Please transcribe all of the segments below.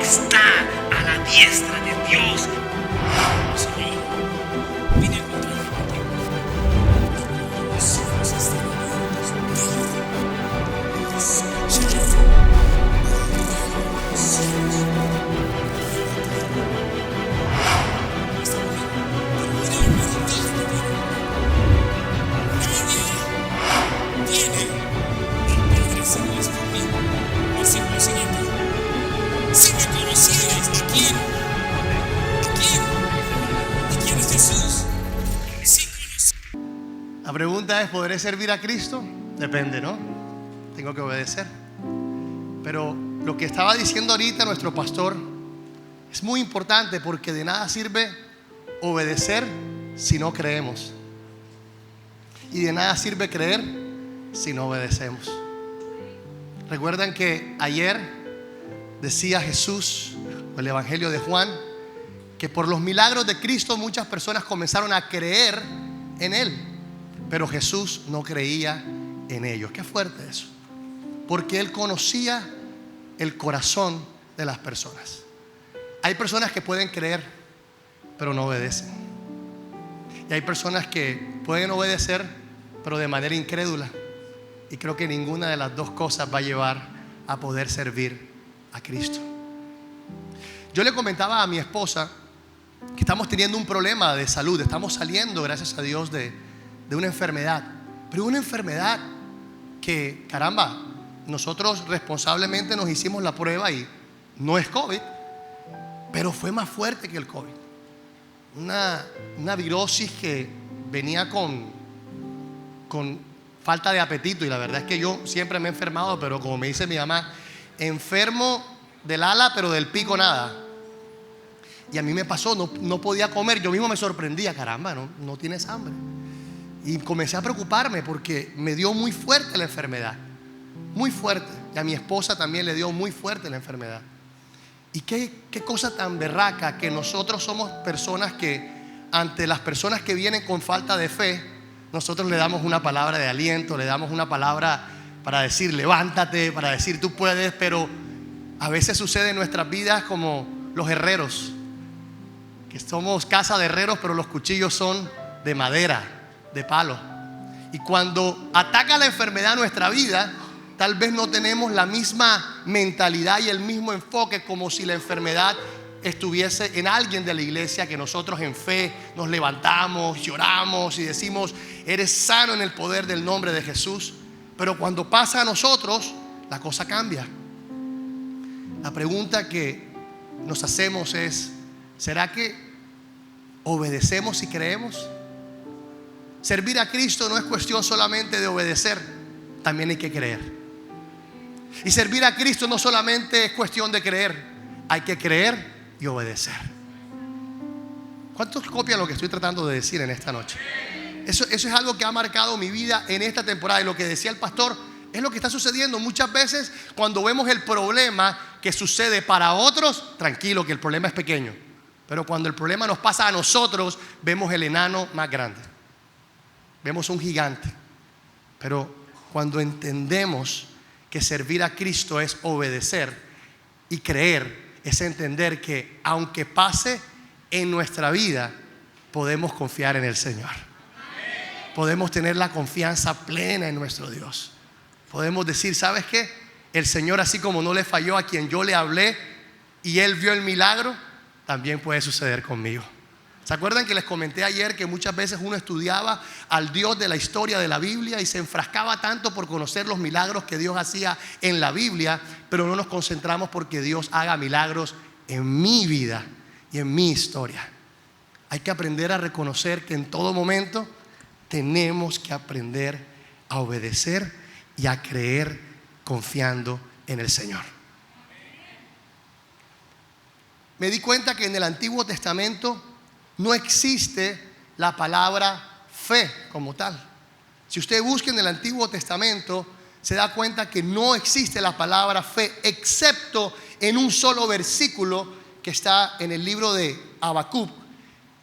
está a la diestra de Dios. Señor, vine a encontrarme contigo. Los cielos están abiertos. Si me conocierais, ¿a quién? ¿De quién es Jesús? La pregunta es: ¿podré servir a Cristo? Depende, ¿no? Tengo que obedecer. Pero lo que estaba diciendo ahorita nuestro pastor es muy importante, porque de nada sirve obedecer si no creemos. Y de nada sirve creer si no obedecemos. Recuerdan que ayer decía Jesús, o el Evangelio de Juan, que por los milagros de Cristo muchas personas comenzaron a creer en Él, pero Jesús no creía en ellos. Qué fuerte eso, porque Él conocía el corazón de las personas. Hay personas que pueden creer, pero no obedecen. Y hay personas que pueden obedecer, pero de manera incrédula. Y creo que ninguna de las dos cosas va a llevar a poder servir a Cristo. Yo le comentaba a mi esposa que estamos teniendo un problema de salud. Estamos saliendo, gracias a Dios, de una enfermedad. Pero una enfermedad que, caramba, nosotros responsablemente nos hicimos la prueba y no es COVID, pero fue más fuerte que el COVID. Una virosis que venía con falta de apetito. Y la verdad es que yo siempre me he enfermado, pero como me dice mi mamá, enfermo del ala, pero del pico nada. Y a mí me pasó, no podía comer. Yo mismo me sorprendía, caramba, no tienes hambre. Y comencé a preocuparme porque me dio muy fuerte la enfermedad, muy fuerte. Y a mi esposa también le dio muy fuerte la enfermedad. Y qué cosa tan berraca que nosotros somos personas que ante las personas que vienen con falta de fe, nosotros le damos una palabra de aliento, le damos una palabra para decir levántate, para decir tú puedes. Pero a veces sucede en nuestras vidas como los herreros, que somos casa de herreros, pero los cuchillos son de madera, de palo. Y cuando ataca la enfermedad a nuestra vida, tal vez no tenemos la misma mentalidad y el mismo enfoque, como si la enfermedad estuviese en alguien de la iglesia, que nosotros en fe nos levantamos, lloramos y decimos eres sano en el poder del nombre de Jesús. Pero cuando pasa a nosotros, la cosa cambia. La pregunta que nos hacemos es: ¿será que obedecemos y creemos? Servir a Cristo no es cuestión solamente de obedecer, también hay que creer. Y servir a Cristo no solamente es cuestión de creer, hay que creer y obedecer. ¿Cuántos copian lo que estoy tratando de decir en esta noche? Eso es algo que ha marcado mi vida en esta temporada. Y lo que decía el pastor es lo que está sucediendo. Muchas veces cuando vemos el problema que sucede para otros, tranquilo que el problema es pequeño. Pero cuando el problema nos pasa a nosotros, vemos el enano más grande. Vemos un gigante. Pero cuando entendemos que servir a Cristo es obedecer y creer, es entender que aunque pase en nuestra vida, podemos confiar en el Señor. Podemos tener la confianza plena en nuestro Dios. Podemos decir, ¿sabes qué? El Señor, así como no le falló a quien yo le hablé y Él vio el milagro, también puede suceder conmigo. ¿Se acuerdan que les comenté ayer que muchas veces uno estudiaba al Dios de la historia de la Biblia y se enfrascaba tanto por conocer los milagros que Dios hacía en la Biblia, pero no nos concentramos porque Dios haga milagros en mi vida y en mi historia? Hay que aprender a reconocer que en todo momento tenemos que aprender a obedecer y a creer confiando en el Señor. Me di cuenta que en el Antiguo Testamento no existe la palabra fe como tal. Si usted busca en el Antiguo Testamento, se da cuenta que no existe la palabra fe, excepto en un solo versículo que está en el libro de Habacuc,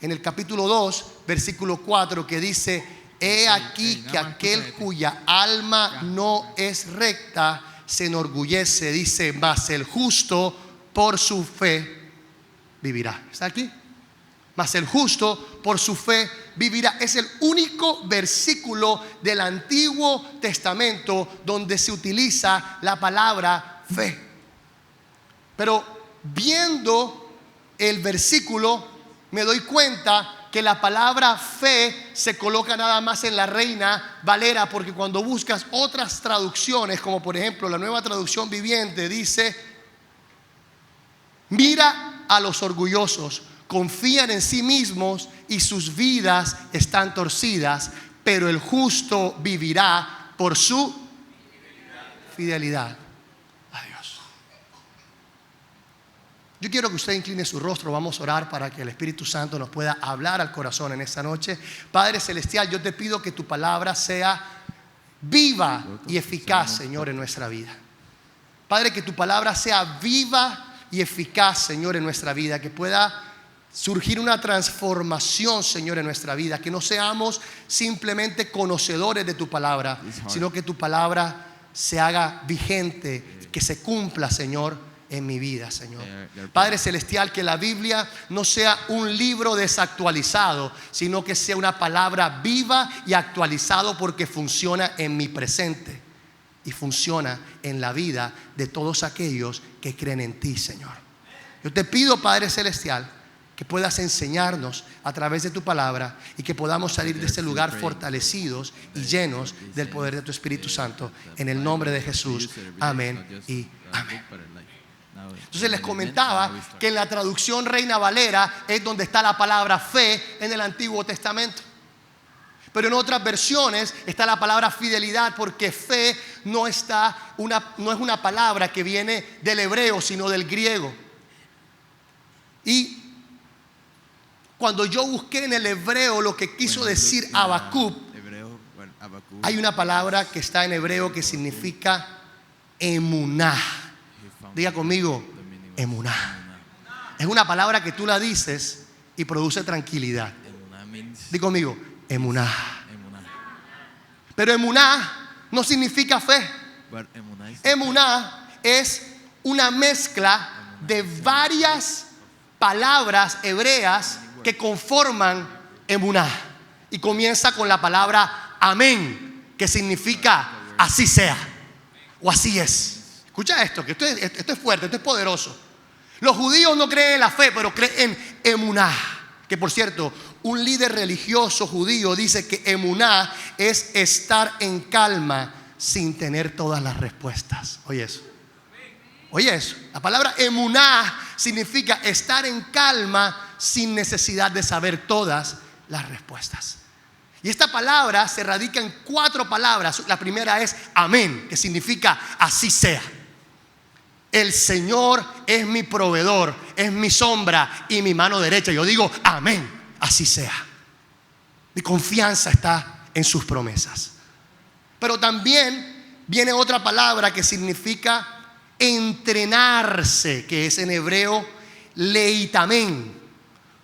en el capítulo 2, versículo 4, que dice: he aquí que aquel cuya alma no es recta se enorgullece, dice, mas el justo por su fe vivirá. ¿Está aquí? Mas el justo por su fe vivirá. Es el único versículo del Antiguo Testamento donde se utiliza la palabra fe. Pero viendo el versículo me doy cuenta que la palabra fe se coloca nada más en la Reina Valera, porque cuando buscas otras traducciones, como por ejemplo la Nueva Traducción Viviente, dice: mira a los orgullosos, confían en sí mismos y sus vidas están torcidas, pero el justo vivirá por su fidelidad a Dios. Yo quiero que usted incline su rostro. Vamos a orar para que el Espíritu Santo nos pueda hablar al corazón en esta noche. Padre Celestial, yo te pido que tu palabra sea viva y eficaz, Señor, en nuestra vida. Padre, que tu palabra sea viva y eficaz, Señor, en nuestra vida, que pueda surgir una transformación, Señor, en nuestra vida, que no seamos simplemente conocedores de tu palabra, sino que tu palabra se haga vigente, que se cumpla, Señor, en mi vida, Señor. Padre Celestial, que la Biblia no sea un libro desactualizado, sino que sea una palabra viva y actualizado, porque funciona en mi presente y funciona en la vida de todos aquellos que creen en ti, Señor. Yo te pido, Padre Celestial, que puedas enseñarnos a través de tu palabra y que podamos salir de este lugar fortalecidos y llenos del poder de tu Espíritu Santo, en el nombre de Jesús. Amén y amén. Entonces les comentaba que en la traducción Reina Valera es donde está la palabra fe en el Antiguo Testamento. Pero en otras versiones está la palabra fidelidad, porque fe no es una palabra que viene del hebreo, sino del griego. Y cuando yo busqué en el hebreo lo que quiso decir Habacuc, hay una palabra que está en hebreo que significa emuná. Diga conmigo, emuná. Es una palabra que tú la dices y produce tranquilidad. Diga conmigo, emuná. Pero emuná no significa fe. Emuná es una mezcla de varias palabras hebreas que conforman emuná, y comienza con la palabra amén, que significa así sea o así es. Escucha esto, que esto es fuerte, esto es poderoso. Los judíos no creen en la fe, pero creen en emuná. Que por cierto, un líder religioso judío dice que emuná es estar en calma sin tener todas las respuestas. Oye eso. Oye eso. La palabra emuná significa estar en calma sin necesidad de saber todas las respuestas. Y esta palabra se radica en 4 palabras. La primera es amén, que significa así sea. El Señor es mi proveedor, es mi sombra y mi mano derecha. Yo digo amén, así sea. Mi confianza está en sus promesas. Pero también viene otra palabra que significa entrenarse, que es en hebreo leitamen.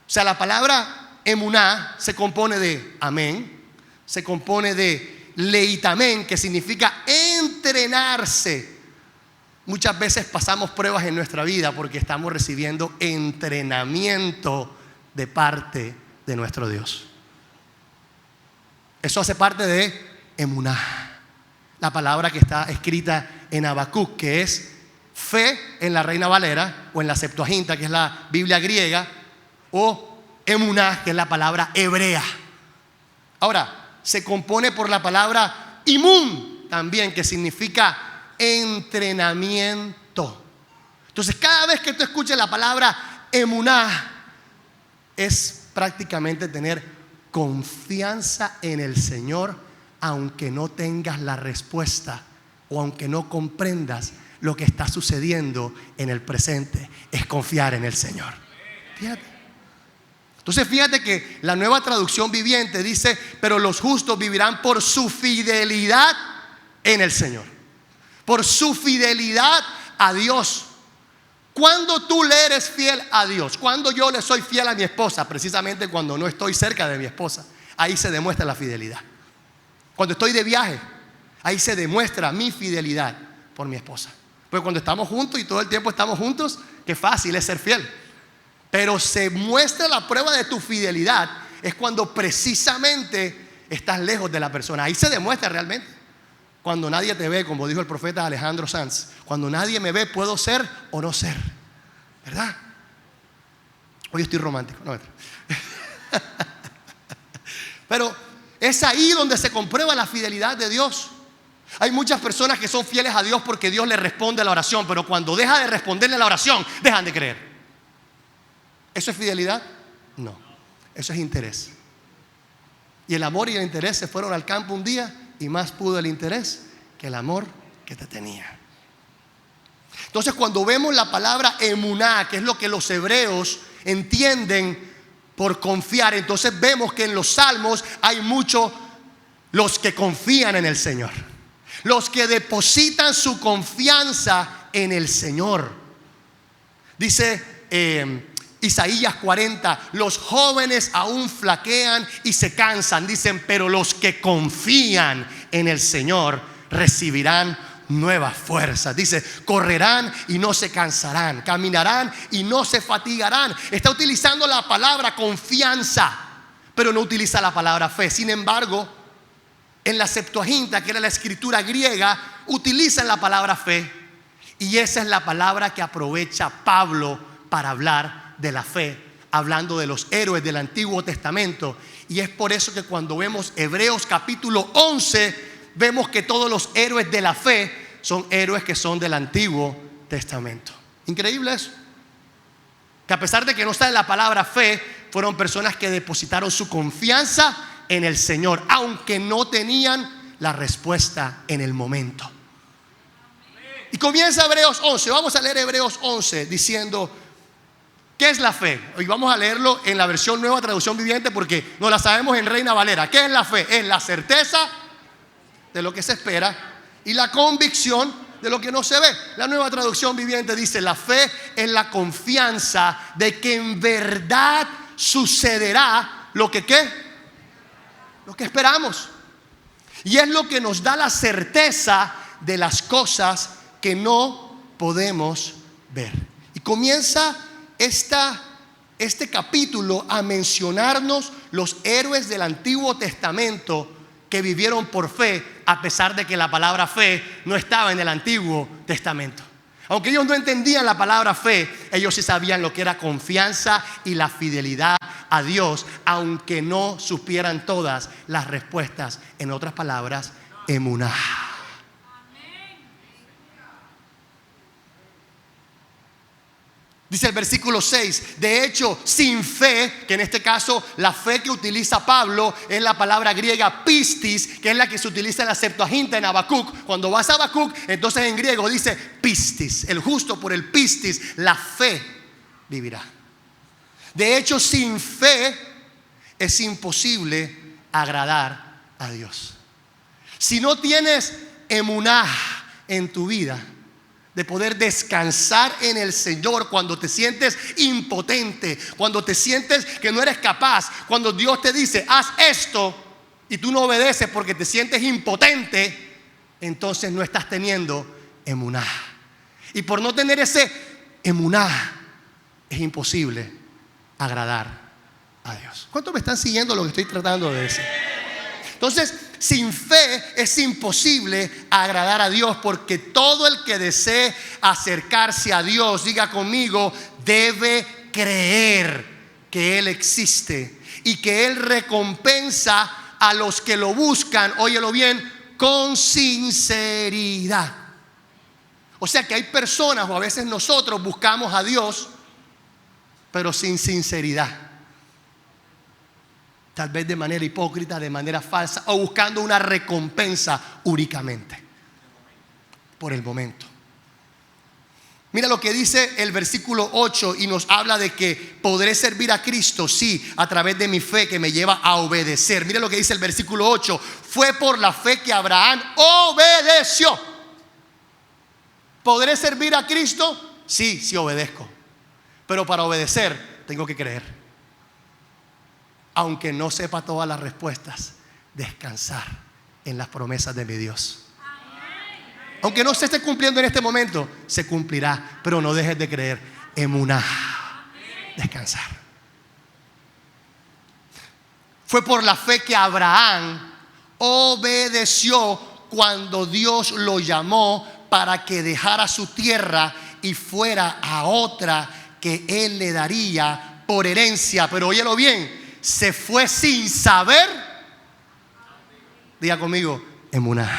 O sea, la palabra emuná se compone de amén, se compone de leitamen, que significa entrenarse. Muchas veces pasamos pruebas en nuestra vida porque estamos recibiendo entrenamiento de parte de nuestro Dios. Eso hace parte de emuná, la palabra que está escrita en Habacuc, que es fe en la Reina Valera o en la Septuaginta, que es la Biblia griega, o emuná, que es la palabra hebrea. Ahora, se compone por la palabra imun también, que significa entrenamiento. Entonces, cada vez que tú escuches la palabra emuná, es prácticamente tener confianza en el Señor, aunque no tengas la respuesta o aunque no comprendas lo que está sucediendo en el presente. Es confiar en el Señor. Fíjate. Entonces fíjate que la Nueva Traducción Viviente dice: pero los justos vivirán por su fidelidad en el Señor, por su fidelidad a Dios. Cuando tú le eres fiel a Dios, cuando yo le soy fiel a mi esposa, precisamente cuando no estoy cerca de mi esposa, ahí se demuestra la fidelidad. Cuando estoy de viaje, ahí se demuestra mi fidelidad por mi esposa. Porque cuando estamos juntos y todo el tiempo estamos juntos, ¿qué Qué fácil es ser fiel. Pero se muestra la prueba de tu fidelidad es cuando precisamente estás lejos de la persona. Ahí se demuestra realmente. Cuando nadie te ve, como dijo el profeta Alejandro Sanz, cuando nadie me ve, puedo ser o no ser, ¿verdad? Hoy estoy romántico, no. Pero es ahí donde se comprueba la fidelidad de Dios. Hay muchas personas que son fieles a Dios porque Dios les responde a la oración, pero cuando deja de responderle a la oración, dejan de creer. ¿Eso es fidelidad? No, eso es interés. Y el amor y el interés se fueron al campo un día, y más pudo el interés que el amor que te tenía. Entonces, cuando vemos la palabra emuná, que es lo que los hebreos entienden por confiar, entonces vemos que en los salmos hay muchos los que confían en el Señor, los que depositan su confianza en el Señor. Dice Isaías 40, los jóvenes aún flaquean y se cansan, dicen, pero los que confían en el Señor recibirán nuevas fuerzas. Dice, correrán y no se cansarán, caminarán y no se fatigarán. Está utilizando la palabra confianza, pero no utiliza la palabra fe. Sin embargo, en la Septuaginta, que era la escritura griega, utilizan la palabra fe, y esa es la palabra que aprovecha Pablo para hablar de la fe, hablando de los héroes del Antiguo Testamento. Y es por eso que cuando vemos Hebreos capítulo 11, vemos que todos los héroes de la fe son héroes que son del Antiguo Testamento. Increíble eso, que a pesar de que no está en la palabra fe, fueron personas que depositaron su confianza en el Señor, aunque no tenían la respuesta en el momento. Y comienza Hebreos 11. Vamos a leer Hebreos 11 diciendo, ¿qué es la fe? Hoy vamos a leerlo en la versión Nueva Traducción Viviente porque no la sabemos en Reina Valera. ¿Qué es la fe? Es la certeza de lo que se espera y la convicción de lo que no se ve. La Nueva Traducción Viviente dice, la fe es la confianza de que en verdad sucederá lo que ¿qué? Lo que esperamos. Y es lo que nos da la certeza de las cosas que no podemos ver. Y comienza este capítulo a mencionarnos los héroes del Antiguo Testamento que vivieron por fe, a pesar de que la palabra fe no estaba en el Antiguo Testamento. Aunque ellos no entendían la palabra fe, ellos sí sabían lo que era confianza y la fidelidad a Dios, aunque no supieran todas las respuestas. En otras palabras, emuná. Dice el versículo 6, de hecho, sin fe, que en este caso la fe que utiliza Pablo es la palabra griega pistis, que es la que se utiliza en la Septuaginta en Habacuc. Cuando vas a Habacuc, entonces en griego dice pistis, el justo por el pistis, la fe vivirá. De hecho, sin fe es imposible agradar a Dios. Si no tienes emuná en tu vida, de poder descansar en el Señor cuando te sientes impotente, cuando te sientes que no eres capaz, cuando Dios te dice haz esto y tú no obedeces porque te sientes impotente, entonces no estás teniendo emuná. Y por no tener ese emuná es imposible agradar a Dios. ¿Cuántos me están siguiendo lo que estoy tratando de decir? Entonces, sin fe es imposible agradar a Dios, porque todo el que desee acercarse a Dios, diga conmigo, debe creer que Él existe y que Él recompensa a los que lo buscan, óyelo bien, con sinceridad. O sea que hay personas, o a veces nosotros buscamos a Dios, pero sin sinceridad. Tal vez de manera hipócrita, de manera falsa, o buscando una recompensa únicamente por el momento. Mira lo que dice el versículo 8 y nos habla de que podré servir a Cristo, sí, a través de mi fe que me lleva a obedecer. Mira lo que dice el versículo 8, fue por la fe que Abraham obedeció. ¿Podré servir a Cristo? Sí, sí obedezco, pero para obedecer tengo que creer. Aunque no sepa todas las respuestas, descansar en las promesas de mi Dios. Aunque no se esté cumpliendo en este momento, se cumplirá, pero no dejes de creer. emuná, descansar. Fue por la fe que Abraham obedeció cuando Dios lo llamó para que dejara su tierra y fuera a otra que él le daría por herencia. Pero óyelo bien, se fue sin saber. Diga conmigo, emuná.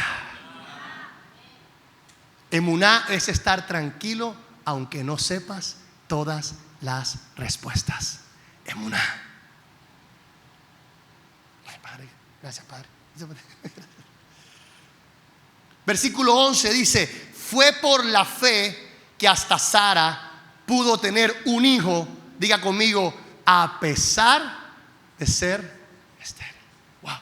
Emuná es estar tranquilo aunque no sepas todas las respuestas. Emuná. Ay, Padre, gracias, Padre. Versículo 11 dice: fue por la fe que hasta Sara pudo tener un hijo. Diga conmigo, a pesar de ser estéril. Wow.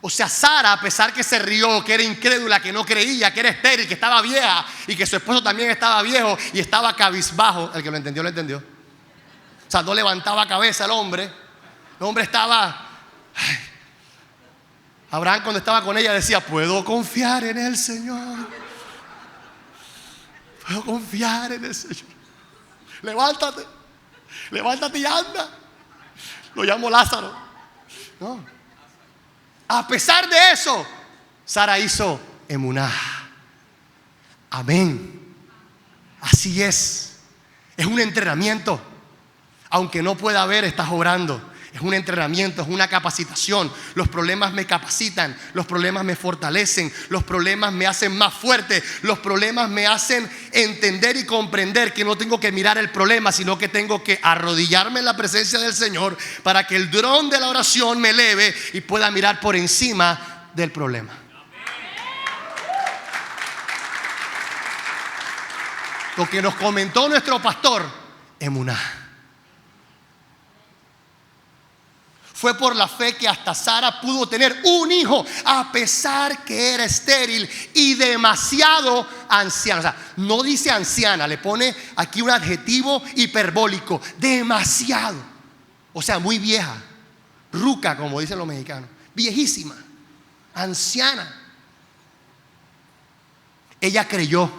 O sea, Sara, a pesar que se rió, que era incrédula, que no creía, que era estéril, que estaba vieja y que su esposo también estaba viejo y estaba cabizbajo. El que lo entendió, lo entendió. O sea, no levantaba cabeza el hombre. El hombre estaba... Abraham, cuando estaba con ella, decía: puedo confiar en el Señor. Puedo confiar en el Señor. Levántate. Levántate y anda. Lo llamo Lázaro. No. A pesar de eso, Sara hizo emuná. Amén. Así es. Es un entrenamiento. Aunque no pueda ver, estás obrando. Es un entrenamiento, es una capacitación. Los problemas me capacitan, los problemas me fortalecen, los problemas me hacen más fuerte, los problemas me hacen entender y comprender que no tengo que mirar el problema, sino que tengo que arrodillarme en la presencia del Señor para que el dron de la oración me eleve y pueda mirar por encima del problema. Lo que nos comentó nuestro pastor, emuná. Fue por la fe que hasta Sara pudo tener un hijo, a pesar que era estéril y demasiado anciana. O sea, no dice anciana, le pone aquí un adjetivo hiperbólico, demasiado. O sea, muy vieja, ruca, como dicen los mexicanos, viejísima, anciana. Ella creyó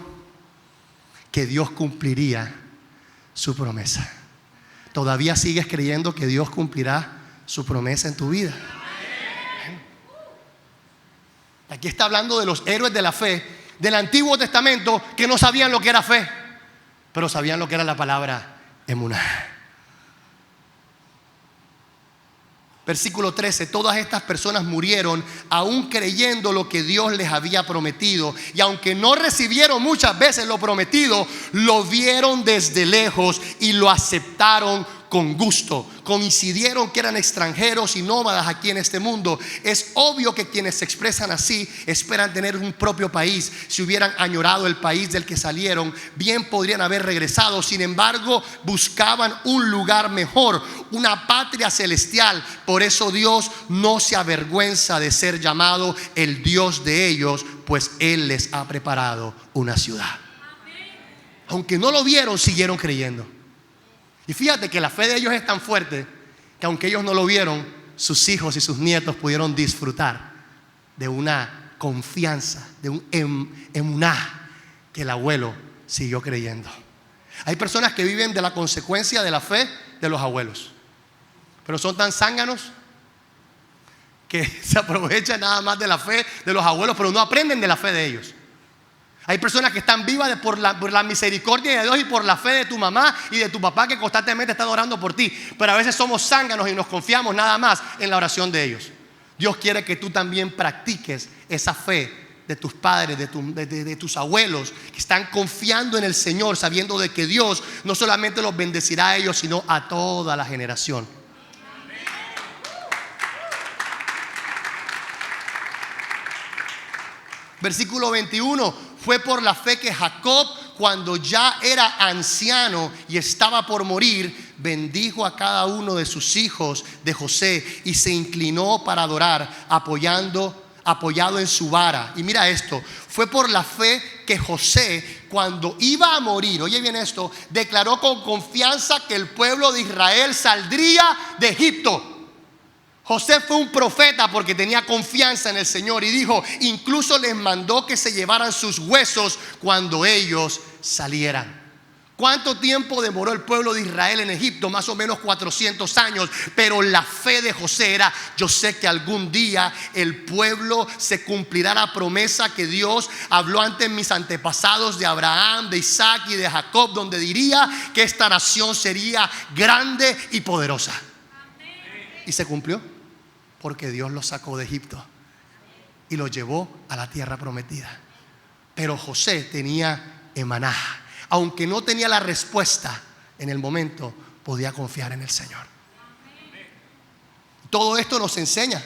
que Dios cumpliría su promesa. ¿Todavía sigues creyendo que Dios cumplirá su promesa en tu vida? Aquí está hablando de los héroes de la fe del Antiguo Testamento que no sabían lo que era fe, pero sabían lo que era la palabra emuná. Versículo 13: todas estas personas murieron aún creyendo lo que Dios les había prometido, y aunque no recibieron muchas veces lo prometido, lo vieron desde lejos y lo aceptaron con gusto. Coincidieron que eran extranjeros y nómadas aquí en este mundo. Es obvio que quienes se expresan así esperan tener un propio país. Si hubieran añorado el país del que salieron, bien podrían haber regresado. Sin embargo, buscaban un lugar mejor, una patria celestial. Por eso Dios no se avergüenza de ser llamado el Dios de ellos, pues Él les ha preparado una ciudad. Aunque no lo vieron, siguieron creyendo. Y fíjate que la fe de ellos es tan fuerte que aunque ellos no lo vieron, sus hijos y sus nietos pudieron disfrutar de una confianza, de un emuná que el abuelo siguió creyendo. Hay personas que viven de la consecuencia de la fe de los abuelos, pero son tan zánganos que se aprovechan nada más de la fe de los abuelos, pero no aprenden de la fe de ellos. Hay personas que están vivas por la misericordia de Dios y por la fe de tu mamá y de tu papá, que constantemente están orando por ti. Pero a veces somos zánganos y nos confiamos nada más en la oración de ellos. Dios quiere que tú también practiques esa fe de tus padres, de tus abuelos, que están confiando en el Señor, sabiendo de que Dios no solamente los bendecirá a ellos, sino a toda la generación. Versículo 21: fue por la fe que Jacob, cuando ya era anciano y estaba por morir, bendijo a cada uno de sus hijos de José y se inclinó para adorar, apoyado en su vara. Y mira esto: fue por la fe que José, cuando iba a morir, oye bien esto, declaró con confianza que el pueblo de Israel saldría de Egipto. José fue un profeta porque tenía confianza en el Señor y dijo, incluso les mandó que se llevaran sus huesos cuando ellos salieran. ¿Cuánto tiempo demoró el pueblo de Israel en Egipto? Más o menos 400 años. Pero la fe de José era: yo sé que algún día el pueblo se cumplirá la promesa que Dios habló ante mis antepasados de Abraham, de Isaac y de Jacob, donde diría que esta nación sería grande y poderosa. Y se cumplió, porque Dios los sacó de Egipto y los llevó a la tierra prometida. Pero José tenía emaná. Aunque no tenía la respuesta en el momento, podía confiar en el Señor. Todo esto nos enseña.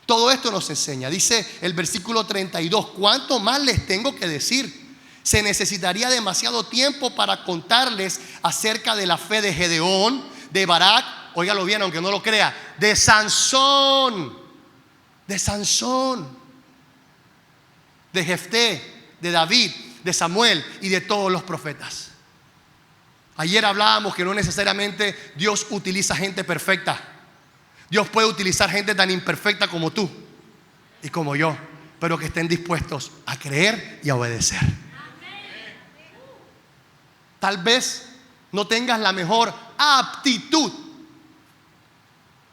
Todo esto nos enseña. Dice el versículo 32: ¿cuánto más les tengo que decir? Se necesitaría demasiado tiempo para contarles acerca de la fe de Gedeón, de Barak, óigalo bien aunque no lo crea, de Sansón, de Jefté, de David, de Samuel y de todos los profetas. Ayer hablábamos que no necesariamente Dios utiliza gente perfecta. Dios puede utilizar gente tan imperfecta como tú y como yo, pero que estén dispuestos a creer y a obedecer. Tal vez no tengas la mejor aptitud,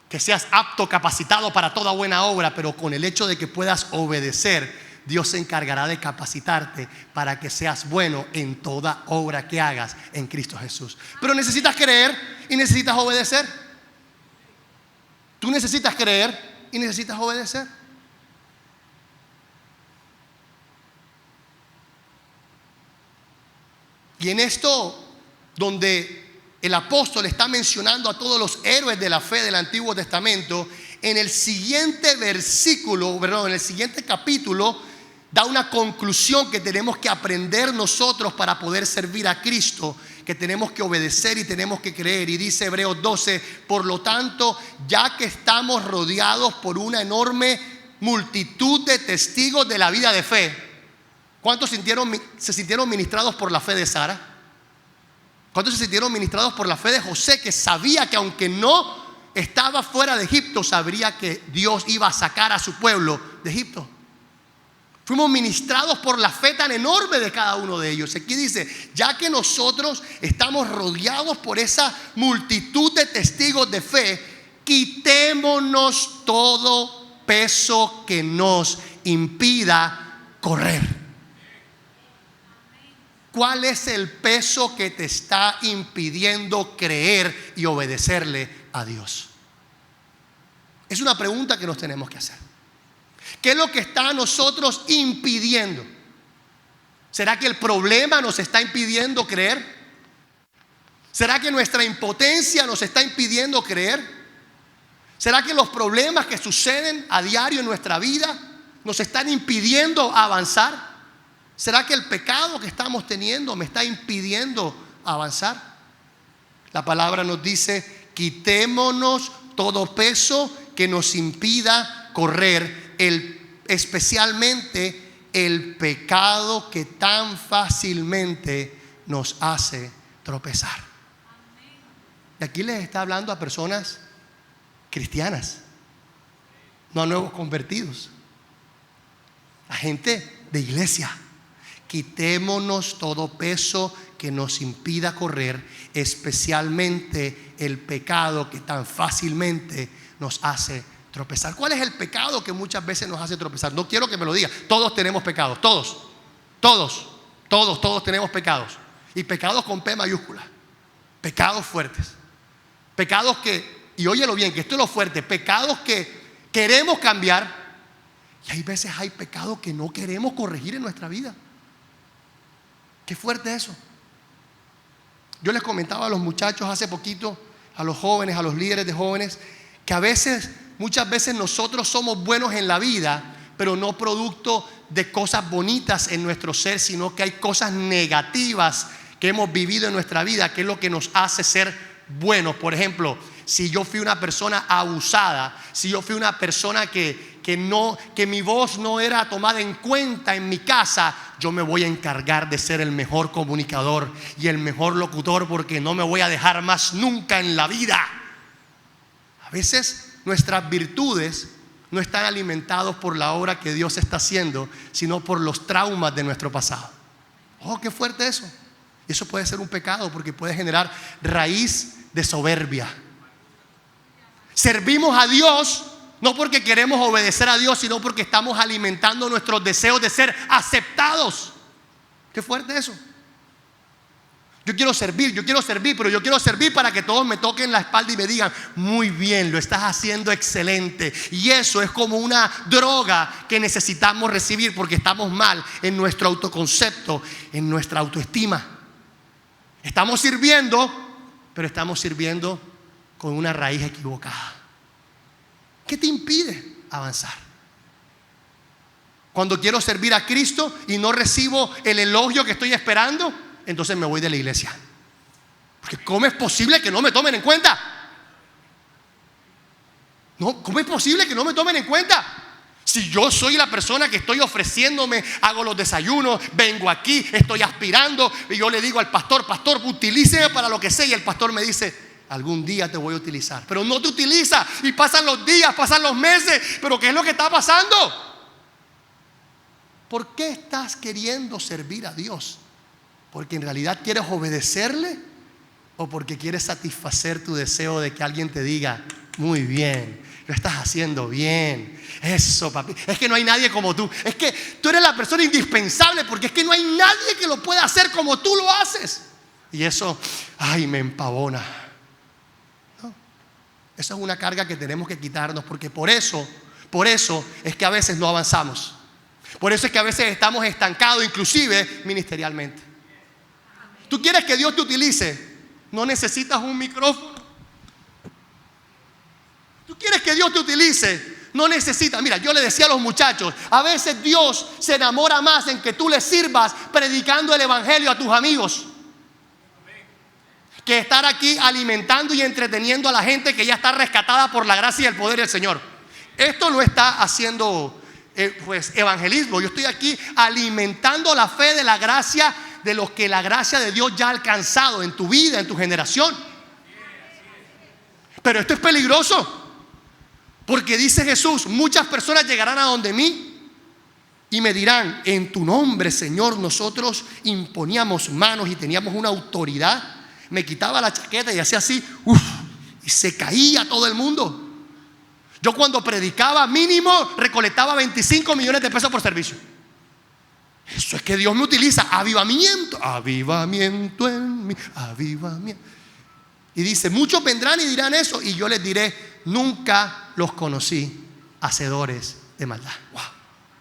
que seas apto, capacitado para toda buena obra, pero con el hecho de que puedas obedecer, Dios se encargará de capacitarte para que seas bueno en toda obra que hagas en Cristo Jesús. Pero necesitas creer y necesitas obedecer. Tú necesitas creer y necesitas obedecer. Y en esto, donde el apóstol está mencionando a todos los héroes de la fe del Antiguo Testamento, en el siguiente versículo, en el siguiente capítulo, da una conclusión que tenemos que aprender nosotros para poder servir a Cristo, que tenemos que obedecer y tenemos que creer. Y dice Hebreos 12: por lo tanto, ya que estamos rodeados por una enorme multitud de testigos de la vida de fe. ¿Cuántos se sintieron ministrados por la fe de Sara? ¿Cuántos se sintieron ministrados por la fe de José, que sabía que aunque no estaba fuera de Egipto, sabría que Dios iba a sacar a su pueblo de Egipto? Fuimos ministrados por la fe tan enorme de cada uno de ellos. Aquí dice: ya que nosotros estamos rodeados por esa multitud de testigos de fe, quitémonos todo peso que nos impida correr. ¿Cuál es el peso que te está impidiendo creer y obedecerle a Dios? Es una pregunta que nos tenemos que hacer. ¿Qué es lo que está a nosotros impidiendo? ¿Será que el problema nos está impidiendo creer? ¿Será que nuestra impotencia nos está impidiendo creer? ¿Será que los problemas que suceden a diario en nuestra vida nos están impidiendo avanzar? ¿Será que el pecado que estamos teniendo me está impidiendo avanzar? La palabra nos dice: quitémonos todo peso que nos impida correr, especialmente el pecado que tan fácilmente nos hace tropezar. Y aquí les está hablando a personas cristianas, no a nuevos convertidos, a gente de iglesia. Quitémonos todo peso que nos impida correr, especialmente el pecado que tan fácilmente nos hace tropezar. ¿Cuál es el pecado que muchas veces nos hace tropezar? No quiero que me lo diga. Todos tenemos pecados, todos tenemos pecados. Y pecados con P mayúscula. Pecados fuertes. Pecados que, y óyelo bien, que esto es lo fuerte, pecados que queremos cambiar. Y hay veces hay pecados que no queremos corregir en nuestra vida. Qué fuerte eso. Yo les comentaba a los muchachos hace poquito, a los jóvenes, a los líderes de jóvenes, que muchas veces nosotros somos buenos en la vida, pero no producto de cosas bonitas en nuestro ser, sino que hay cosas negativas que hemos vivido en nuestra vida, que es lo que nos hace ser buenos. Por ejemplo, si yo fui una persona abusada, si yo fui una persona que mi voz no era tomada en cuenta en mi casa, yo me voy a encargar de ser el mejor comunicador y el mejor locutor, porque no me voy a dejar más nunca en la vida. A veces nuestras virtudes no están alimentados por la obra que Dios está haciendo, sino por los traumas de nuestro pasado. Oh, qué fuerte eso. Y eso puede ser un pecado porque puede generar raíz de soberbia. Servimos a Dios no porque queremos obedecer a Dios, sino porque estamos alimentando nuestros deseos de ser aceptados. Qué fuerte eso. Yo quiero servir, pero yo quiero servir para que todos me toquen la espalda y me digan: muy bien, lo estás haciendo excelente. Y eso es como una droga que necesitamos recibir porque estamos mal en nuestro autoconcepto, en nuestra autoestima. Estamos sirviendo, pero estamos sirviendo con una raíz equivocada. ¿Qué te impide avanzar? Cuando quiero servir a Cristo y no recibo el elogio que estoy esperando, entonces me voy de la iglesia. Porque ¿cómo es posible que no me tomen en cuenta? No, ¿cómo es posible que no me tomen en cuenta? Si yo soy la persona que estoy ofreciéndome, hago los desayunos, vengo aquí, estoy aspirando, y yo le digo al pastor: pastor, utilíceme para lo que sé. Y el pastor me dice: algún día te voy a utilizar. Pero no te utiliza, y pasan los días, pasan los meses. Pero ¿qué es lo que está pasando? ¿Por qué estás queriendo servir a Dios? ¿Porque en realidad quieres obedecerle? ¿O porque quieres satisfacer tu deseo de que alguien te diga: muy bien, lo estás haciendo bien? Eso, papi. Es que no hay nadie como tú. Es que tú eres la persona indispensable, porque es que no hay nadie que lo pueda hacer como tú lo haces. Y eso, ay, me empavona. No, esa es una carga que tenemos que quitarnos, porque por eso es que a veces no avanzamos. Por eso es que a veces estamos estancados, inclusive ministerialmente. Tú quieres que Dios te utilice, no necesitas un micrófono. Tú quieres que Dios te utilice, no necesitas. Mira, yo le decía a los muchachos: a veces Dios se enamora más en que tú le sirvas predicando el evangelio a tus amigos, que estar aquí alimentando y entreteniendo a la gente que ya está rescatada por la gracia y el poder del Señor. Esto no está haciendo evangelismo. Yo estoy aquí alimentando la fe de la gracia, de los que la gracia de Dios ya ha alcanzado en tu vida, en tu generación. Pero esto es peligroso, porque dice Jesús: muchas personas llegarán a donde mí y me dirán: en tu nombre, Señor, nosotros imponíamos manos y teníamos una autoridad. Me quitaba la chaqueta y hacía así, y se caía todo el mundo. Yo cuando predicaba, mínimo recolectaba 25 millones de pesos por servicio. Eso es que Dios me utiliza. Avivamiento, avivamiento en mí, avivamiento. Y dice: muchos vendrán y dirán eso, y yo les diré: nunca los conocí, hacedores de maldad. Wow,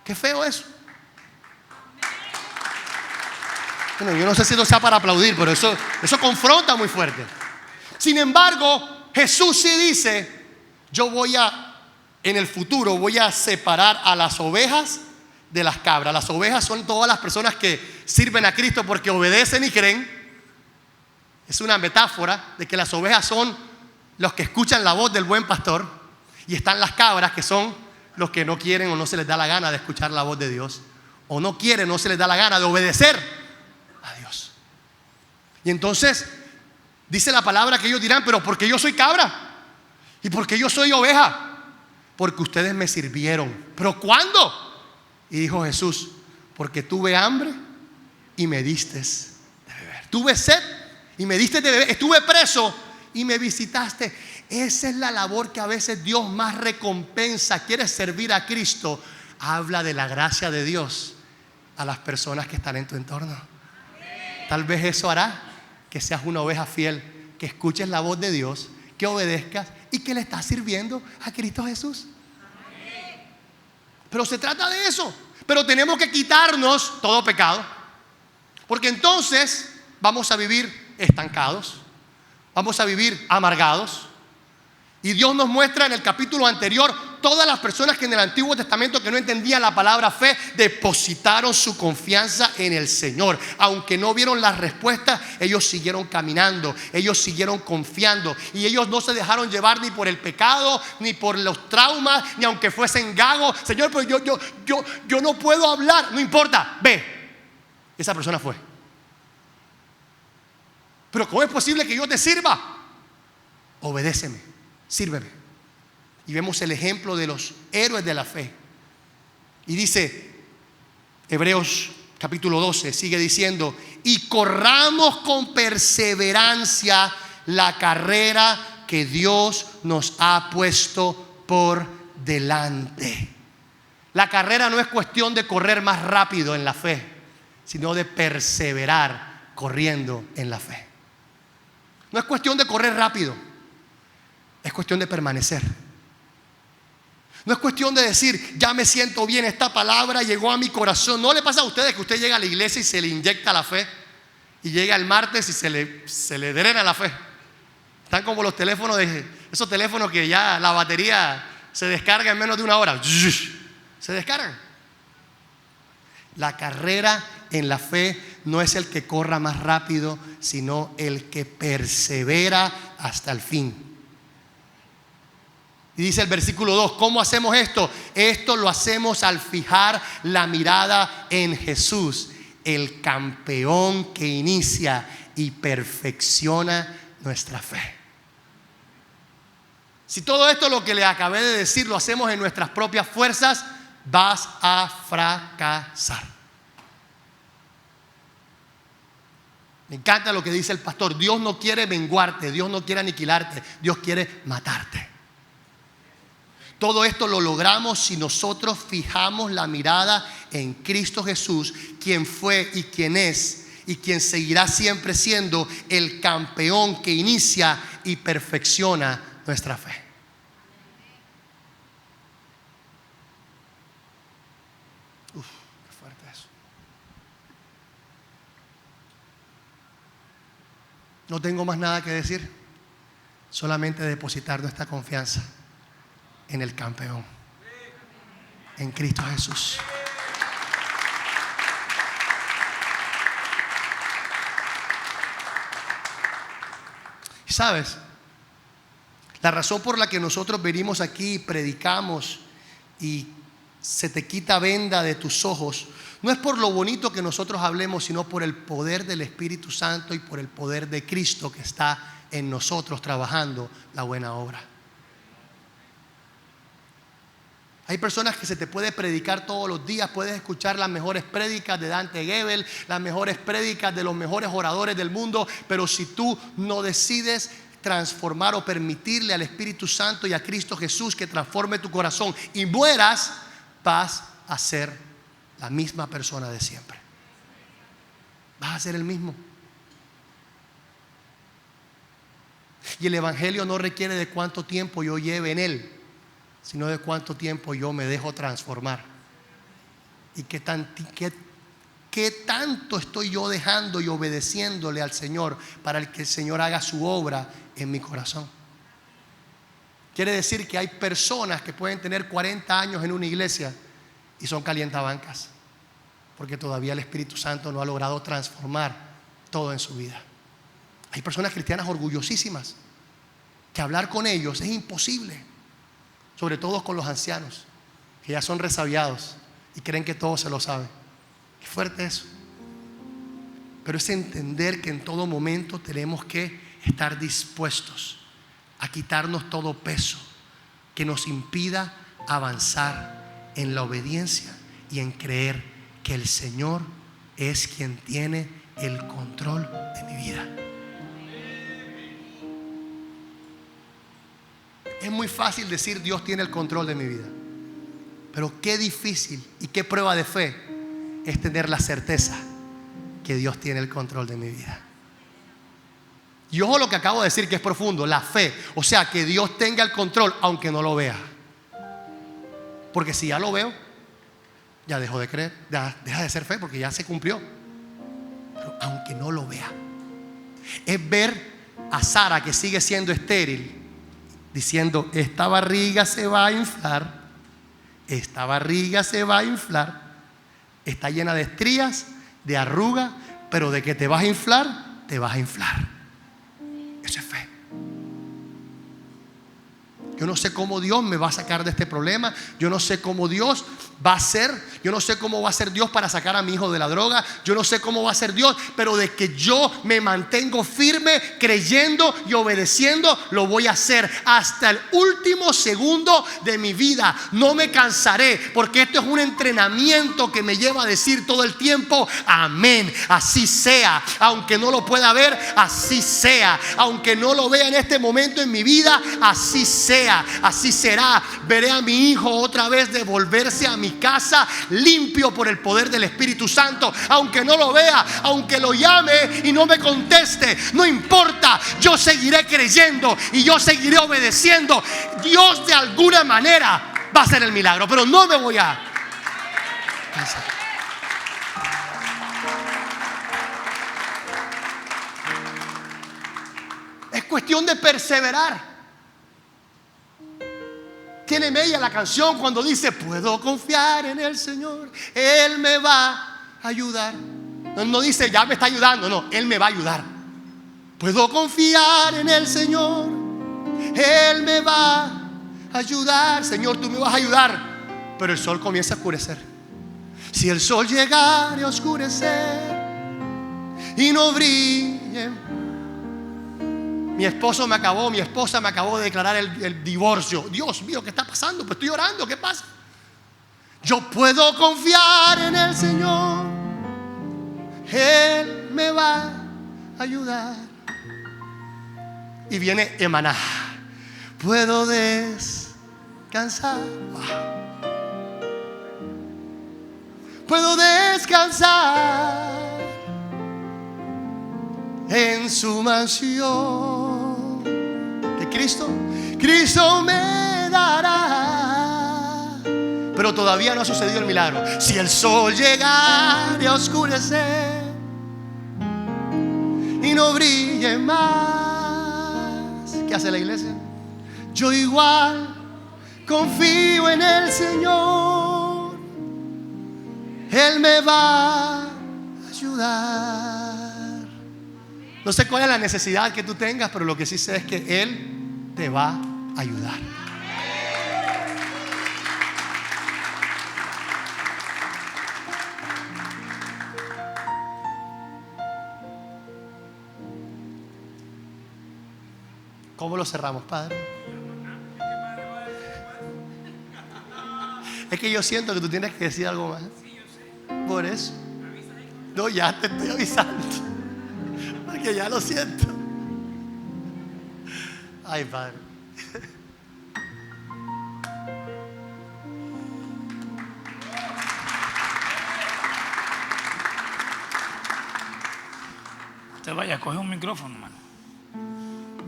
qué feo eso. Bueno, yo no sé si eso sea para aplaudir, pero eso confronta muy fuerte. Sin embargo, Jesús sí dice: en el futuro voy a separar a las ovejas de las cabras. Las ovejas son todas las personas que sirven a Cristo porque obedecen y creen. Es una metáfora de que las ovejas son los que escuchan la voz del buen pastor, y están las cabras, que son los que no quieren o no se les da la gana de escuchar la voz de Dios, o no quieren, no se les da la gana de obedecer a Dios. Y entonces dice la palabra que ellos dirán: pero ¿por qué yo soy cabra? ¿Y por qué yo soy oveja? Porque ustedes me sirvieron. ¿Pero cuándo? Y dijo Jesús: porque tuve hambre y me diste de beber. Tuve sed y me diste de beber. Estuve preso y me visitaste. Esa es la labor que a veces Dios más recompensa. ¿Quieres servir a Cristo? Habla de la gracia de Dios a las personas que están en tu entorno. Tal vez eso hará que seas una oveja fiel, que escuches la voz de Dios, que obedezcas y que le estás sirviendo a Cristo Jesús. Pero se trata de eso. Pero tenemos que quitarnos todo pecado, porque entonces vamos a vivir estancados, vamos a vivir amargados. Y Dios nos muestra en el capítulo anterior todas las personas que en el Antiguo Testamento, que no entendían la palabra fe, depositaron su confianza en el Señor. Aunque no vieron las respuestas, ellos siguieron caminando, ellos siguieron confiando, y ellos no se dejaron llevar ni por el pecado, ni por los traumas, ni aunque fuesen gagos. Señor, pues yo no puedo hablar. No importa, ve. Esa persona fue. Pero ¿cómo es posible que yo te sirva? Obedéceme, sírveme. Y vemos el ejemplo de los héroes de la fe. Y dice Hebreos capítulo 12, sigue diciendo: y corramos con perseverancia la carrera que Dios nos ha puesto por delante. La carrera no es cuestión de correr más rápido en la fe, sino de perseverar corriendo en la fe. No es cuestión de correr rápido, es cuestión de permanecer. No es cuestión de decir, ya me siento bien, esta palabra llegó a mi corazón. ¿No le pasa a ustedes que usted llega a la iglesia y se le inyecta la fe? Y llega el martes y se le drena la fe. Están como los teléfonos, esos teléfonos que ya la batería se descarga en menos de una hora. Se descargan. La carrera en la fe no es el que corra más rápido, sino el que persevera hasta el fin. Y dice el versículo 2, ¿cómo hacemos esto? Esto lo hacemos al fijar la mirada en Jesús, el campeón que inicia y perfecciona nuestra fe. Si todo esto, lo que le acabé de decir, lo hacemos en nuestras propias fuerzas, vas a fracasar. Me encanta lo que dice el pastor. Dios no quiere menguarte, Dios no quiere aniquilarte, Dios quiere matarte. Todo esto lo logramos si nosotros fijamos la mirada en Cristo Jesús, quien fue y quien es y quien seguirá siempre siendo el campeón que inicia y perfecciona nuestra fe. Qué fuerte eso. No tengo más nada que decir, solamente depositar nuestra confianza en el campeón, en Cristo Jesús. Y sabes, la razón por la que nosotros venimos aquí y predicamos y se te quita venda de tus ojos, no es por lo bonito que nosotros hablemos, sino por el poder del Espíritu Santo y por el poder de Cristo que está en nosotros trabajando la buena obra. Hay personas que se te puede predicar todos los días, puedes escuchar las mejores prédicas de Dante Gebel, las mejores prédicas de los mejores oradores del mundo, pero si tú no decides transformar o permitirle al Espíritu Santo y a Cristo Jesús que transforme tu corazón y mueras, vas a ser la misma persona de siempre. Vas a ser el mismo. Y el Evangelio no requiere de cuánto tiempo yo lleve en él, sino de cuánto tiempo yo me dejo transformar. Y qué tanto estoy yo dejando y obedeciéndole al Señor para que el Señor haga su obra en mi corazón. Quiere decir que hay personas que pueden tener 40 años en una iglesia y son calientabancas, porque todavía el Espíritu Santo no ha logrado transformar todo en su vida. Hay personas cristianas orgullosísimas que hablar con ellos es imposible, sobre todo con los ancianos, que ya son resabiados y creen que todo se lo saben. Qué fuerte eso. Pero es entender que en todo momento tenemos que estar dispuestos a quitarnos todo peso que nos impida avanzar en la obediencia y en creer que el Señor es quien tiene el control de mi vida. Es muy fácil decir Dios tiene el control de mi vida, pero qué difícil y qué prueba de fe es tener la certeza que Dios tiene el control de mi vida. Y ojo lo que acabo de decir, que es profundo, la fe, o sea, que Dios tenga el control aunque no lo vea. Porque si ya lo veo, ya dejo de creer, ya deja de ser fe porque ya se cumplió. Pero aunque no lo vea, es ver a Sara, que sigue siendo estéril, diciendo: esta barriga se va a inflar, esta barriga se va a inflar, está llena de estrías, de arrugas, pero de que te vas a inflar, te vas a inflar. Eso es fe. Yo no sé cómo Dios me va a sacar de este problema. Yo no sé cómo Dios va a hacer. Yo no sé cómo va a ser Dios para sacar a mi hijo de la droga. Yo no sé cómo va a ser Dios, pero de que yo me mantengo firme, creyendo y obedeciendo, lo voy a hacer hasta el último segundo de mi vida. No me cansaré, porque esto es un entrenamiento que me lleva a decir todo el tiempo: amén, así sea. Aunque no lo pueda ver, así sea. Aunque no lo vea en este momento en mi vida, así sea. Así será. Veré a mi hijo otra vez devolverse a mi casa limpio por el poder del Espíritu Santo. Aunque no lo vea, aunque lo llame y no me conteste, no importa. Yo seguiré creyendo y yo seguiré obedeciendo. Dios de alguna manera va a hacer el milagro, pero no me voy a cansar. Es cuestión de perseverar. Tiene media la canción cuando dice: puedo confiar en el Señor, Él me va a ayudar. No dice ya me está ayudando, no, Él me va a ayudar. Puedo confiar en el Señor, Él me va a ayudar. Señor, tú me vas a ayudar. Pero el sol comienza a oscurecer. Si el sol llegara a oscurecer y no brille, mi esposo me acabó, mi esposa me acabó de declarar el divorcio. Dios mío, ¿qué está pasando? Pues estoy orando, ¿qué pasa? Yo puedo confiar en el Señor, Él me va a ayudar. Y viene Emaná: puedo descansar. Puedo descansar en su mansión que Cristo me dará. Pero todavía no ha sucedido el milagro. Si el sol llegara a oscurecer y no brille más, ¿qué hace la iglesia? Yo igual confío en el Señor, Él me va a ayudar. No sé cuál es la necesidad que tú tengas, pero lo que sí sé es que Él te va a ayudar. ¿Cómo lo cerramos, Padre? Es que yo siento que tú tienes que decir algo más. Por eso. No, ya te estoy avisando. Porque ya lo siento. Ay, Padre. Te vaya, coge un micrófono, hermano.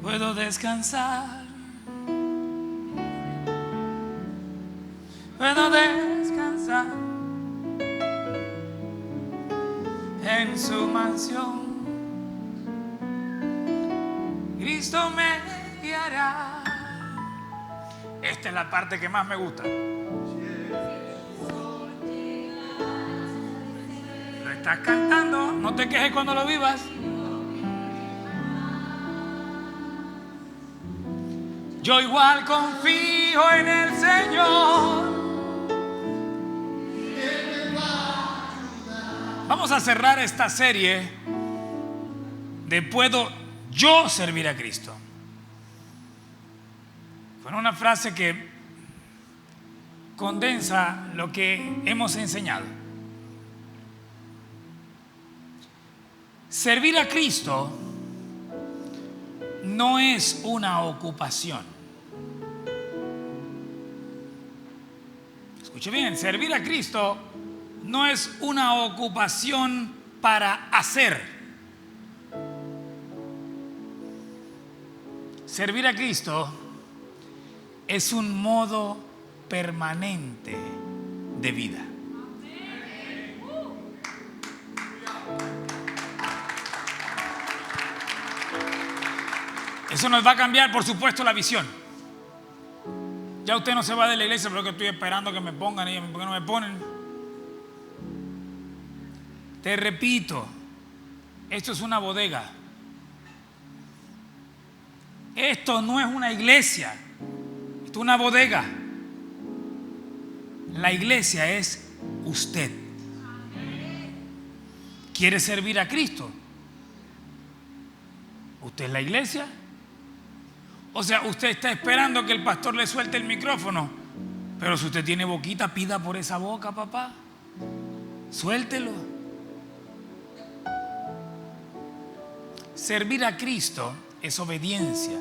Puedo descansar. Puedo descansar en su mansión. Cristo me guiará. Esta es la parte que más me gusta. Lo estás cantando, no te quejes cuando lo vivas. Yo igual confío en el Señor. Vamos a cerrar esta serie de ¿puedo yo servir a Cristo? Con una frase que condensa lo que hemos enseñado. Servir a Cristo no es una ocupación. Escuche bien, servir a Cristo no es una ocupación para hacer. Servir a Cristo es un modo permanente de vida. Eso nos va a cambiar, por supuesto, la visión. Ya usted no se va de la iglesia porque estoy esperando que me pongan y ¿por qué no me ponen? Te repito, esto es una bodega. Esto no es una iglesia. Esto es una bodega. La iglesia es usted. ¿Quiere servir a Cristo? ¿Usted es la iglesia? O sea, usted está esperando que el pastor le suelte el micrófono. Pero si usted tiene boquita, pida por esa boca, papá. Suéltelo. Servir a Cristo es obediencia.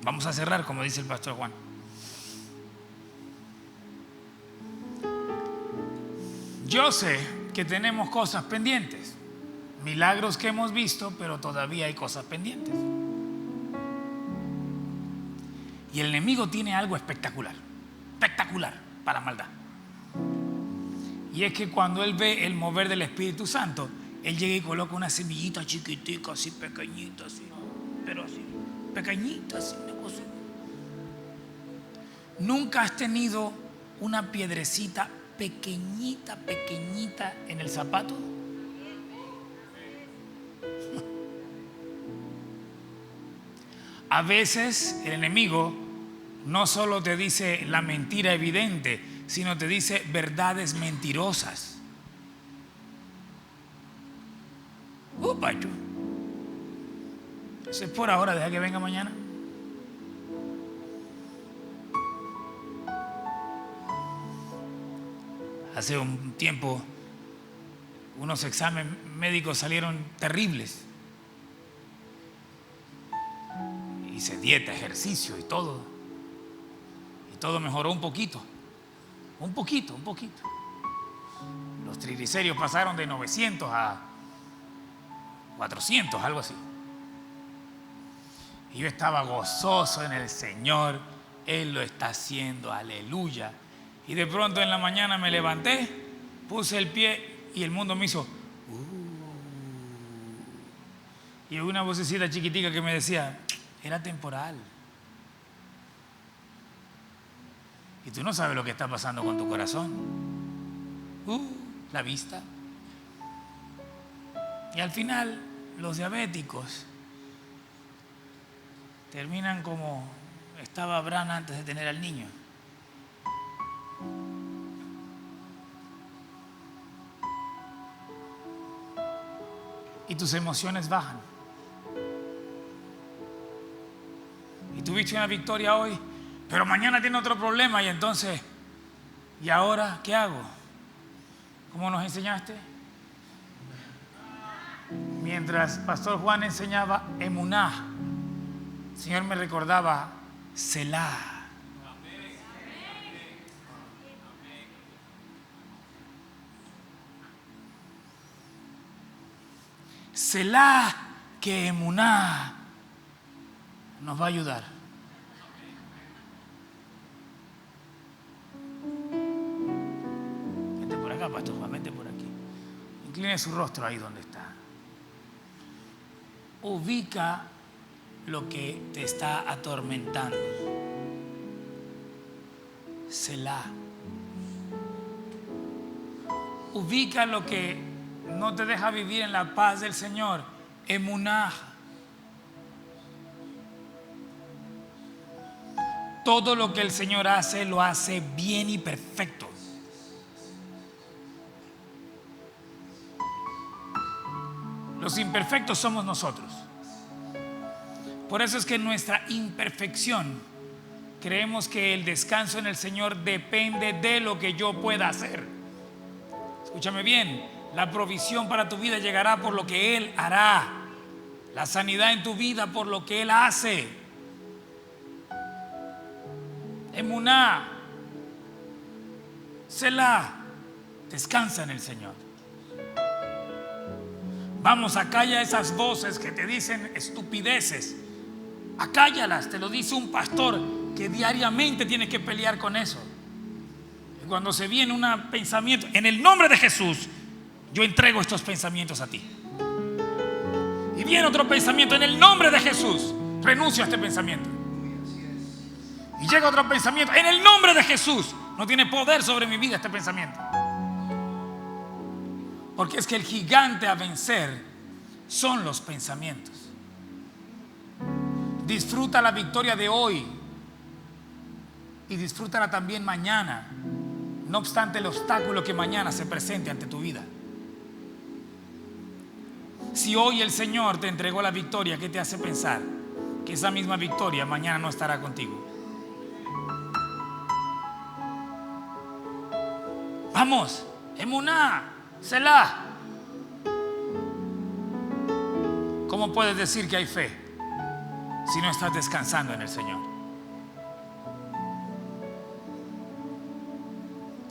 Vamos a cerrar, como dice el pastor Juan. Yo sé que tenemos cosas pendientes, milagros que hemos visto, pero todavía hay cosas pendientes. Y el enemigo tiene algo espectacular, espectacular para maldad. Y es que cuando él ve el mover del Espíritu Santo, él llega y coloca una semillita chiquitica, así pequeñita, así, pero así, pequeñita, así, una cosa. ¿Nunca has tenido una piedrecita pequeñita, pequeñita en el zapato? A veces el enemigo no solo te dice la mentira evidente, sino te dice verdades mentirosas. Pacho. Eso es por ahora, deja que venga mañana. Hace un tiempo unos exámenes médicos salieron terribles. Hice dieta, ejercicio y todo. Y todo mejoró un poquito. Un poquito. Los triglicéridos pasaron de 900 a 400, algo así. Y yo estaba gozoso en el Señor. Él lo está haciendo, aleluya. Y de pronto en la mañana me levanté, puse el pie y el mundo me hizo y una vocecita chiquitica que me decía, era temporal. Y tú no sabes lo que está pasando con tu corazón. La vista. Y al final los diabéticos terminan como estaba Abraham antes de tener al niño. Y tus emociones bajan. Y tuviste una victoria hoy, pero mañana tiene otro problema y entonces, ¿y ahora qué hago? ¿Cómo nos enseñaste? Mientras Pastor Juan enseñaba emuná, el Señor me recordaba Selah. Selah, que emuná nos va a ayudar. Vente por acá, Pastor Juan, vente por aquí. Incline su rostro ahí donde está. Ubica lo que te está atormentando. Selah. Ubica lo que no te deja vivir en la paz del Señor. Emuná. Todo lo que el Señor hace, lo hace bien y perfecto. Los imperfectos somos nosotros. Por eso es que en nuestra imperfección creemos que el descanso en el Señor depende de lo que yo pueda hacer. Escúchame bien, la provisión para tu vida llegará por lo que Él hará. La sanidad en tu vida por lo que Él hace. Emuná, Selah, descansa en el Señor. Vamos, acalla esas voces que te dicen estupideces. Acállalas, te lo dice un pastor que diariamente tiene que pelear con eso. Y cuando se viene un pensamiento, en el nombre de Jesús, yo entrego estos pensamientos a ti. Y viene otro pensamiento, en el nombre de Jesús, renuncio a este pensamiento. Y llega otro pensamiento, en el nombre de Jesús, no tiene poder sobre mi vida este pensamiento. Porque es que el gigante a vencer son los pensamientos. Disfruta la victoria de hoy y disfrútala también mañana, no obstante el obstáculo que mañana se presente ante tu vida. Si hoy el Señor te entregó la victoria, ¿qué te hace pensar que esa misma victoria mañana no estará contigo? Vamos, Emuná, Selah. ¿Cómo puedes decir que hay fe si no estás descansando en el Señor?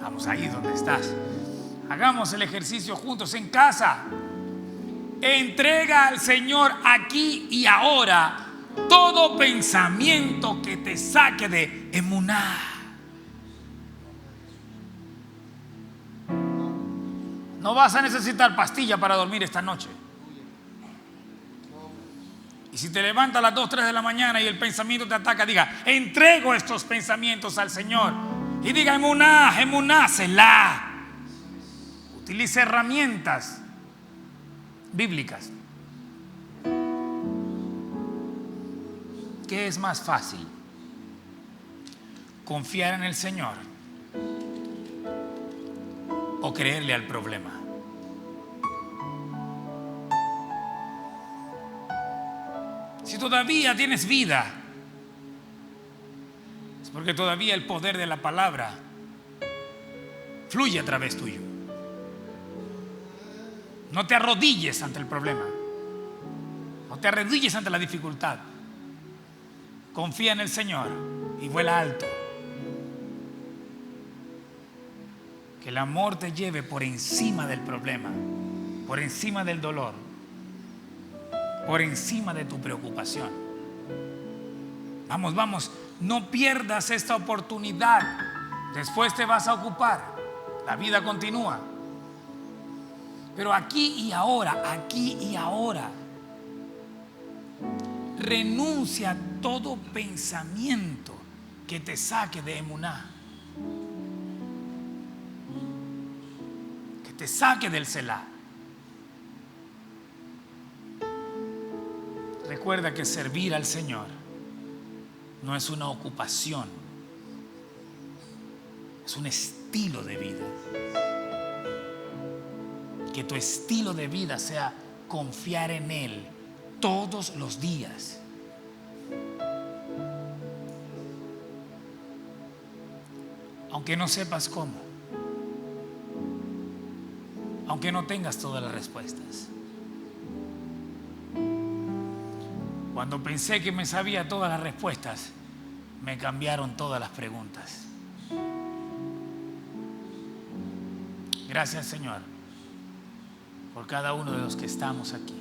Vamos, ahí donde estás. Hagamos el ejercicio juntos en casa. Entrega al Señor aquí y ahora todo pensamiento que te saque de Emuná. No vas a necesitar pastilla para dormir esta noche. Y si te levantas a las 2, 3 de la mañana y el pensamiento te ataca, diga: entrego estos pensamientos al Señor. Y diga: Emuná, Emuná, Selah. Utilice herramientas bíblicas. ¿Qué es más fácil? ¿Confiar en el Señor o creerle al problema? Si todavía tienes vida, es porque todavía el poder de la palabra fluye a través tuyo. No te arrodilles ante el problema. No te arrodilles ante la dificultad. Confía en el Señor y vuela alto. Que el amor te lleve por encima del problema, por encima del dolor, por encima de tu preocupación. Vamos, vamos, no pierdas esta oportunidad. Después te vas a ocupar. La vida continúa. Pero aquí y ahora, renuncia a todo pensamiento que te saque de Emuná, que te saque del Selah. Recuerda que servir al Señor no es una ocupación, es un estilo de vida. Que tu estilo de vida sea confiar en Él todos los días. Aunque no sepas cómo, aunque no tengas todas las respuestas. Cuando pensé que me sabía todas las respuestas, me cambiaron todas las preguntas. Gracias, Señor, por cada uno de los que estamos aquí.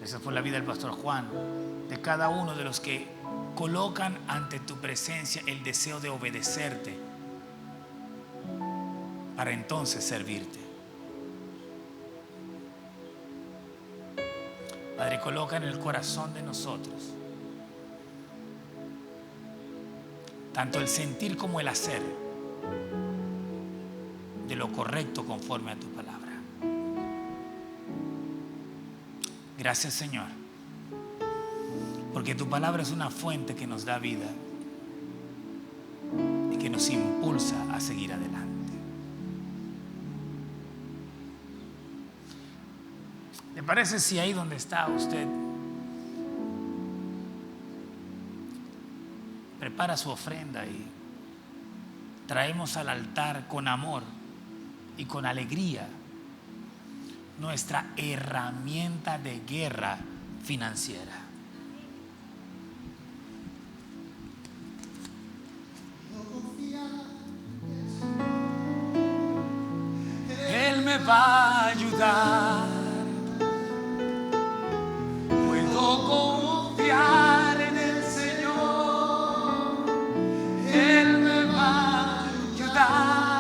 Esa fue la vida del pastor Juan, de cada uno de los que colocan ante tu presencia el deseo de obedecerte para entonces servirte. Padre, coloca en el corazón de nosotros tanto el sentir como el hacer de lo correcto conforme a tu palabra. Gracias, Señor, porque tu palabra es una fuente que nos da vida y que nos impulsa a seguir adelante. ¿Le parece si ahí donde está usted prepara su ofrenda y traemos al altar con amor y con alegría nuestra herramienta de guerra financiera? Él me va a ayudar. Puedo confiar en el Señor. Él me va a ayudar.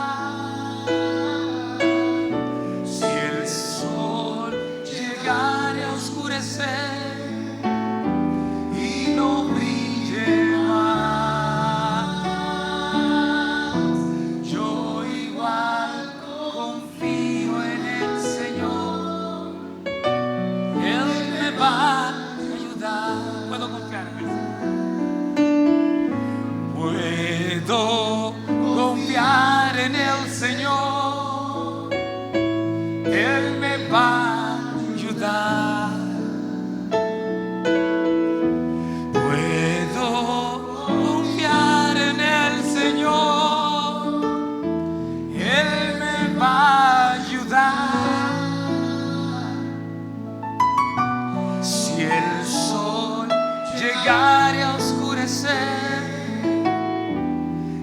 Y no brille más, yo igual confío en Él. va a ayudar. Puedo confiar en el Señor, Él me va a ayudar. Si el sol llegare a oscurecer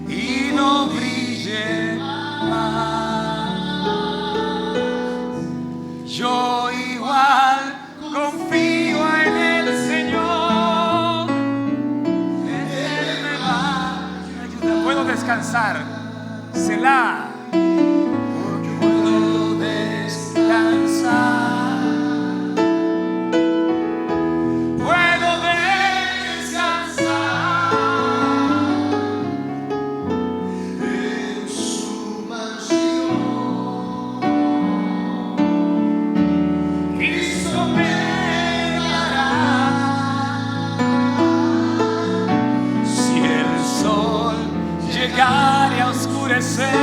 y no brille más, yo igual confío en el Señor, Él me va a ayudar. Puedo descansar, Selah. Puedo descansar. Llegare a oscurecer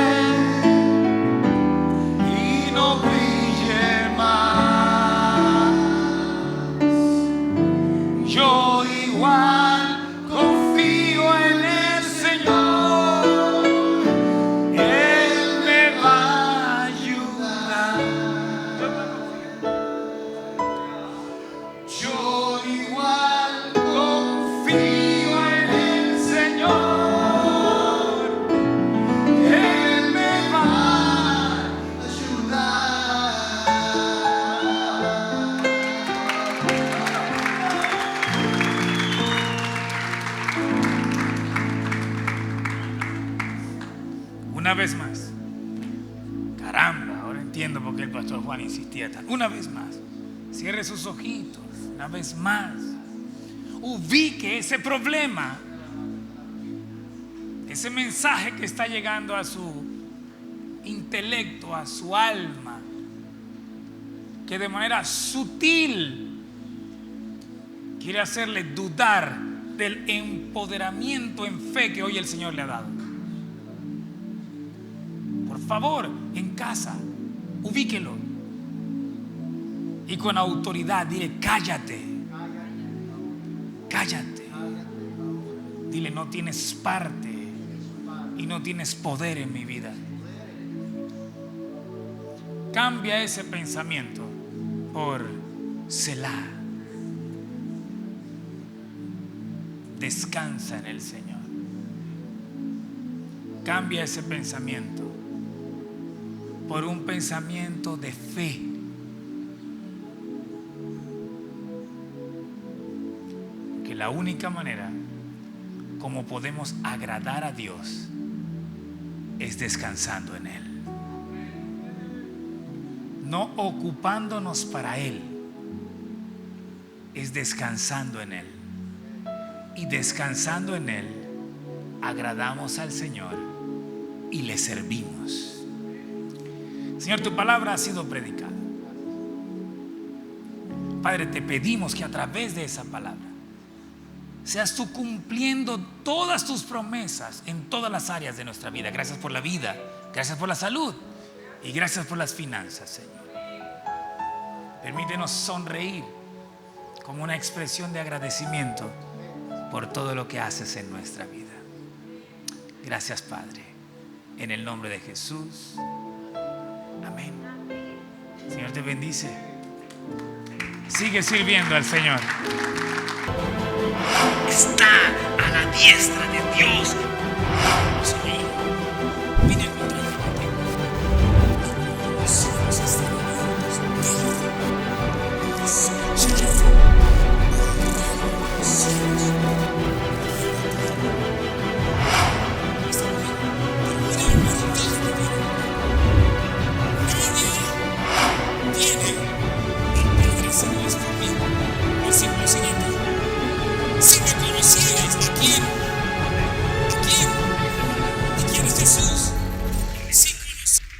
y no brille más, yo igual confío en el Señor, Él me va a ayudar. Yo igual confío en el Señor. Una vez más. Caramba, ahora entiendo por qué el pastor Juan insistía tanto. Una vez más. Cierre sus ojitos. Una vez más. Ubique ese problema. Ese mensaje que está llegando a su intelecto, a su alma. Que de manera sutil quiere hacerle dudar del empoderamiento en fe que hoy el Señor le ha dado. Por favor, en casa, ubíquelo y con autoridad dile: cállate, cállate. Dile: no tienes parte y no tienes poder en mi vida. Cambia ese pensamiento por Selah. Descansa en el Señor. Cambia ese pensamiento por un pensamiento de fe. Que la única manera como podemos agradar a Dios es descansando en Él. No ocupándonos para Él, es descansando en Él. Y descansando en Él, agradamos al Señor y le servimos. Señor, tu palabra ha sido predicada. Padre, te pedimos que a través de esa palabra seas tú cumpliendo todas tus promesas en todas las áreas de nuestra vida. Gracias por la vida, gracias por la salud y gracias por las finanzas, Señor. Permítenos sonreír como una expresión de agradecimiento por todo lo que haces en nuestra vida. Gracias, Padre, en el nombre de Jesús. Amén. Señor te bendice. Sigue sirviendo al Señor. Está a la diestra de Dios. Señor.